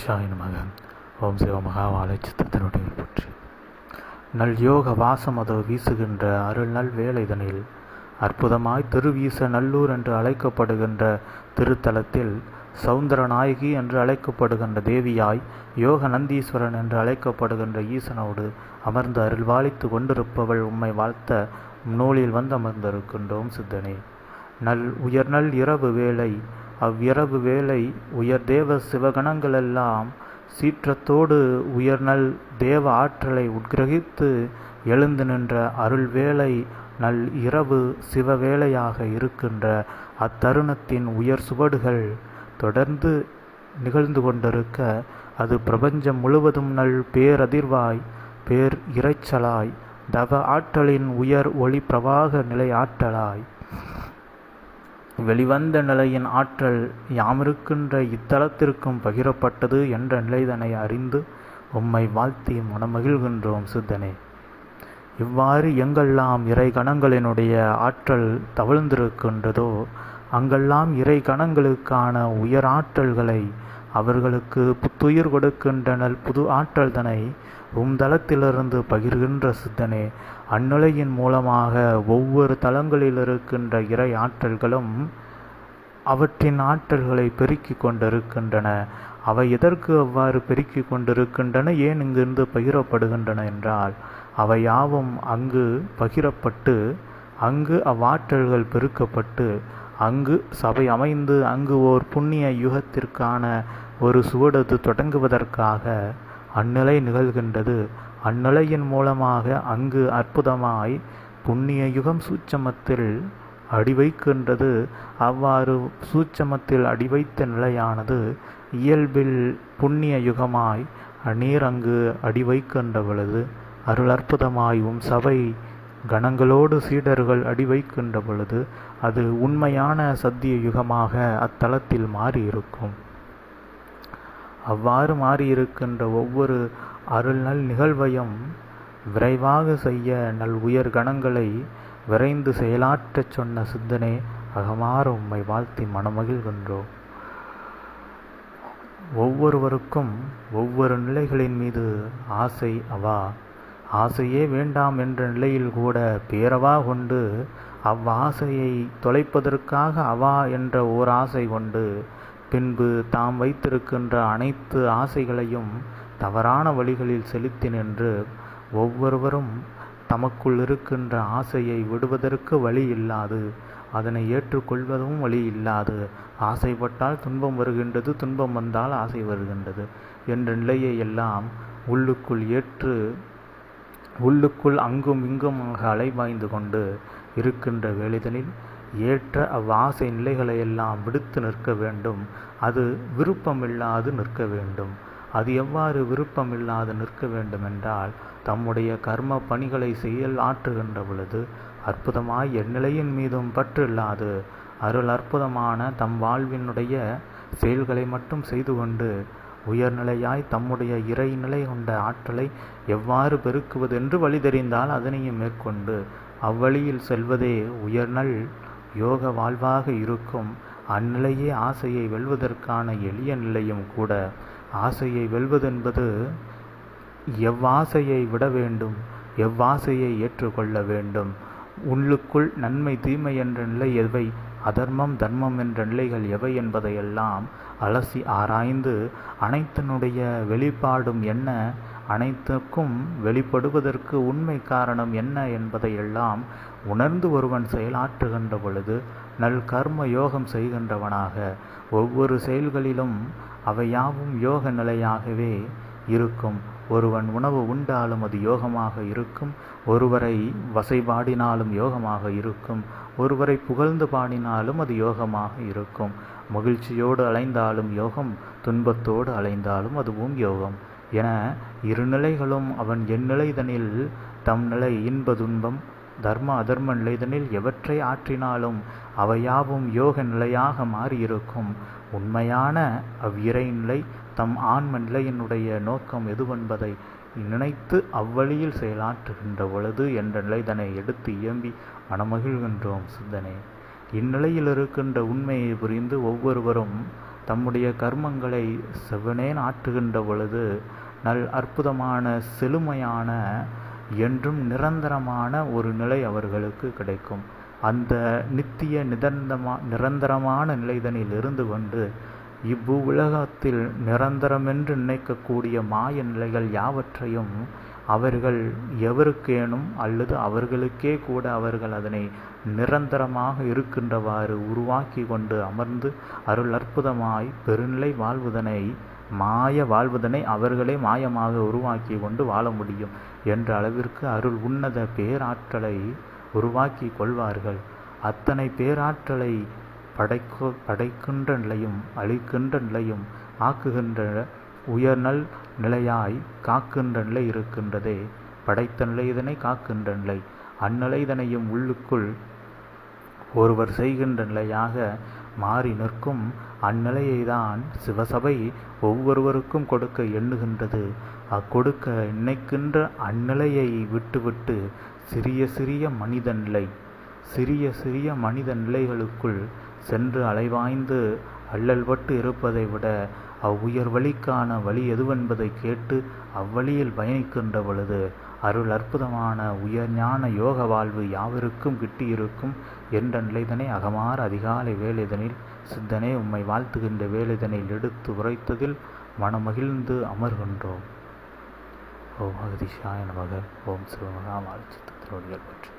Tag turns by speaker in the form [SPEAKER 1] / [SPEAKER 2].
[SPEAKER 1] கணேசாய நமக. ஓம் சிவ மகாவாழை சித்தத்தினுடைய போற்றி. நல் யோக வாசமதோ வீசுகின்ற அருள் நல் வேலைதனில் அற்புதமாய் திருவீச நல்லூர் என்று அழைக்கப்படுகின்ற திருத்தலத்தில் சௌந்தரநாயகி என்று அழைக்கப்படுகின்ற தேவியாய் யோக நந்தீஸ்வரன் என்று அழைக்கப்படுகின்ற ஈசனோடு அமர்ந்து அருள்வாளித்து கொண்டிருப்பவள் உம்மை வாழ்த்த நூலில் வந்து அமர்ந்திருக்கின்றோம் சித்தனே. உயர்நல் இரவு வேளை, அவ்விரவு வேளை உயர் தேவ சிவகணங்களெல்லாம் சீற்றத்தோடு உயர்நல் தேவ ஆற்றலை உட்கிரகித்து எழுந்து நின்ற அருள் வேளை நல் இரவு சிவவேளையாக இருக்கின்ற அத்தருணத்தின் உயர் சுவடுகள் தொடர்ந்து நிகழ்ந்து கொண்டிருக்க, அது பிரபஞ்சம் முழுவதும் நல் பேரதிர்வாய் பேர் இறைச்சலாய் தவ ஆற்றலின் உயர் ஒளி பிரவாக நிலை ஆற்றலாய் வெளிவந்த நிலையின் ஆற்றல் யாமிருக்கின்ற இத்தலத்திற்கும் பகிரப்பட்டது என்ற நிலைதனை அறிந்து உம்மை வாழ்த்தி மனமகிழ்கின்றோம் சித்தனே. இவ்வாறு எங்கெல்லாம் இறை கணங்களினுடைய ஆற்றல் தவழ்ந்திருக்கின்றதோ அங்கெல்லாம் இறை கணங்களுக்கான உயர் ஆற்றல்களை அவர்களுக்கு புத்துயிர் கொடுக்கின்றனர். புது ஆற்றல் தனை தளத்திலிருந்து பகிர்கின்ற சித்தனே. அந்நிலையின் மூலமாக ஒவ்வொரு தலங்களில் இருக்கின்ற இறை ஆற்றல்களும் அவற்றின் ஆற்றல்களை பெருக்கி கொண்டிருக்கின்றன. அவை எதற்கு அவ்வாறு பெருக்கி கொண்டிருக்கின்றன, ஏன் இங்கிருந்து பகிரப்படுகின்றன என்றால், அவை யாவும் அங்கு பகிரப்பட்டு அங்கு அவ்வாற்றல்கள் பெருக்கப்பட்டு அங்கு சபை அமைந்து அங்கு ஓர் புண்ணிய யுகத்திற்கான ஒரு சுவடு தொடங்குவதற்காக அந்நிலை நிகழ்கின்றது. அந்நிலையின் மூலமாக அங்கு அற்புதமாய் புண்ணிய யுகம் சூட்சமத்தில் அடிவைக்கின்றது. அவ்வாறு சூட்சமத்தில் அடிவைத்த நிலையானது இயல்பில் புண்ணிய யுகமாய் நீர் அங்கு அடிவைக்கின்ற பொழுது அருள் அற்புதமாயும் சபை கணங்களோடு சீடர்கள் அடிவைக்கின்ற பொழுது அது உண்மையான சத்திய யுகமாக அத்தலத்தில் மாறியிருக்கும். அவ்வாறு மாறியிருக்கின்ற ஒவ்வொரு அருள் நல் நிகழ்வையும் விரைவாக செய்ய நல் உயர் கணங்களை விரைந்து செயலாற்றச் சொன்ன சித்தனே, அகமாற உம்மை வாழ்த்தி மனமகிழ்கின்றோம். ஒவ்வொருவருக்கும் ஒவ்வொரு நிலைகளின் மீது ஆசை ஆசையே வேண்டாம் என்ற நிலையில் கூட பேரவா கொண்டு அவ்வாசையை தொலைப்பதற்காக அவா என்ற ஓர் ஆசை கொண்டு பின்பு தாம் வைத்திருக்கின்ற அனைத்து ஆசைகளையும் தவறான வழிகளில் செலுத்தி நின்று ஒவ்வொருவரும் தமக்குள் இருக்கின்ற ஆசையை விடுவதற்கு வழி இல்லாது, அதனை ஏற்றுக்கொள்வதும் வழி இல்லாது, ஆசைப்பட்டால் துன்பம் வருகின்றது, துன்பம் வந்தால் ஆசை வருகின்றது என்ற நிலையை எல்லாம் உள்ளுக்குள் ஏற்று உள்ளுக்குள் அங்கும் இங்குமாக அலைபாய்ந்து கொண்டு இருக்கின்ற வேளைதனில் ஏற்ற அவ்வாசை நிலைகளையெல்லாம் விடுத்து நிற்க வேண்டும். அது விருப்பமில்லாது நிற்க வேண்டும். அது எவ்வாறு விருப்பமில்லாது நிற்க வேண்டும் என்றால், தம்முடைய கர்ம பணிகளை செயல் ஆற்றுகின்ற பொழுது அற்புதமாய் எந்நிலையின் மீதும் பற்று இல்லாது அருள் அற்புதமான தம் வாழ்வினுடைய செயல்களை மட்டும் செய்து கொண்டு உயர்நிலையாய் தம்முடைய இறைநிலை கொண்ட ஆற்றலை எவ்வாறு பெருக்குவது என்று வழி தெரிந்தால் அதனையும் மேற்கொண்டு அவ்வழியில் செல்வதே உயர்நல் யோக வாழ்வாக இருக்கும். அந்நிலையே ஆசையை வெல்வதற்கான எளிய நிலையும் கூட. ஆசையை வெல்வதென்பது எவ்வாசையை விட வேண்டும், எவ்வாசையை ஏற்றுக்கொள்ள வேண்டும், உள்ளுக்குள் நன்மை தீமை என்ற நிலை எவை, அதர்மம் தர்மம் என்ற நிலைகள் எவை என்பதையெல்லாம் அலசி ஆராய்ந்து அனைத்தினுடைய வெளிப்பாடும் என்ன, அனைத்துக்கும் வெளிப்படுவதற்கு உண்மை காரணம் என்ன என்பதையெல்லாம் உணர்ந்து ஒருவன் செயலாற்றுகின்ற பொழுது நல் கர்ம யோகம் செய்கின்றவனாக ஒவ்வொரு செயல்களிலும் அவையாவும் யோக நிலையாகவே இருக்கும். ஒருவன் உணவு உண்டாலும் அது யோகமாக இருக்கும், ஒருவரை வசைபாடினாலும் யோகமாக இருக்கும், ஒருவரை புகழ்ந்து பாடினாலும் அது யோகமாக இருக்கும். மகிழ்ச்சியோடு அலைந்தாலும் யோகம், துன்பத்தோடு அலைந்தாலும் அதுவும் யோகம் என இருநிலைகளும் அவன் எந்நிலைதனில் தம் நிலை இன்ப துன்பம் தர்ம அதர்ம நிலைதனில் எவற்றை ஆற்றினாலும் அவையாவும் யோக நிலையாக மாறியிருக்கும். உண்மையான அவ்விறை நிலை தம் ஆன்ம நிலையினுடைய நோக்கம் எதுவென்பதை நினைத்து அவ்வழியில் செயலாற்றுகின்ற பொழுது என்ற நிலைதனை எடுத்து இயம்பி மனமகிழ்கின்றோம் சித்தனே. இந்நிலையில் இருக்கின்ற உண்மையை புரிந்து ஒவ்வொருவரும் தம்முடைய கர்மங்களை செவ்வனேன் ஆற்றுகின்ற பொழுது அற்புதமான செழுமையான என்றும் நிரந்தரமான ஒரு நிலை அவர்களுக்கு கிடைக்கும். அந்த நித்திய நிரந்தரமான நிலைதனில் இருந்து கொண்டு உலகத்தில் நிரந்தரமென்று நினைக்கக்கூடிய மாய நிலைகள் யாவற்றையும் அவர்கள் எவருக்கேனும் அல்லது அவர்களுக்கே கூட அவர்கள் அதனை நிரந்தரமாக இருக்கின்றவாறு உருவாக்கி கொண்டு அமர்ந்து அருள் அற்புதமாய் பெருநிலை வாழ்வதனை மாய வாழ்வதனை அவர்களே மாயமாக உருவாக்கி கொண்டு வாழ முடியும் என்ற அளவிற்கு அருள் உன்னத பேராற்றலை உருவாக்கி கொள்வார்கள். அத்தனை பேராற்றலை படைக்கின்ற நிலையும் அழிக்கின்ற நிலையும் ஆக்குகின்ற உயர்நல் நிலையாய் காக்கின்ற நிலை இருக்கின்றதே. படைத்த நிலை இதனை காக்கின்ற நிலை. அந்நிலைதனையும் உள்ளுக்குள் ஒருவர் செய்கின்ற நிலையாக மாறி நிற்கும் அந்நிலையை தான் சிவசபை ஒவ்வொருவருக்கும் கொடுக்க எண்ணுகின்றது. அக்கொடுக்க நினைக்கின்ற அந்நிலையை விட்டுவிட்டு சிறிய சிறிய மனித நிலை சிறிய சிறிய மனித நிலைகளுக்குள் சென்று அலைவாய்ந்து அல்லல்பட்டு இருப்பதை விட அவ்வுயர் வழிக்கான வழி எதுவென்பதை கேட்டு அவ்வழியில் பயணிக்கின்ற பொழுது அருள் அற்புதமான உயர்ஞான யோக வாழ்வு யாவருக்கும் கிட்டியிருக்கும் என்ற நிலைதனை அகமாற அதிகாலை வேலைதனில் சித்தனே உம்மை வாழ்த்துகின்ற வேலைதனில் எடுத்து உரைத்ததில் மனமகிழ்ந்து அமர்கின்றோம். ஓம் அகதிஷாய நமக. ஓம் சிவமகா வாழ்ச்சி பற்றி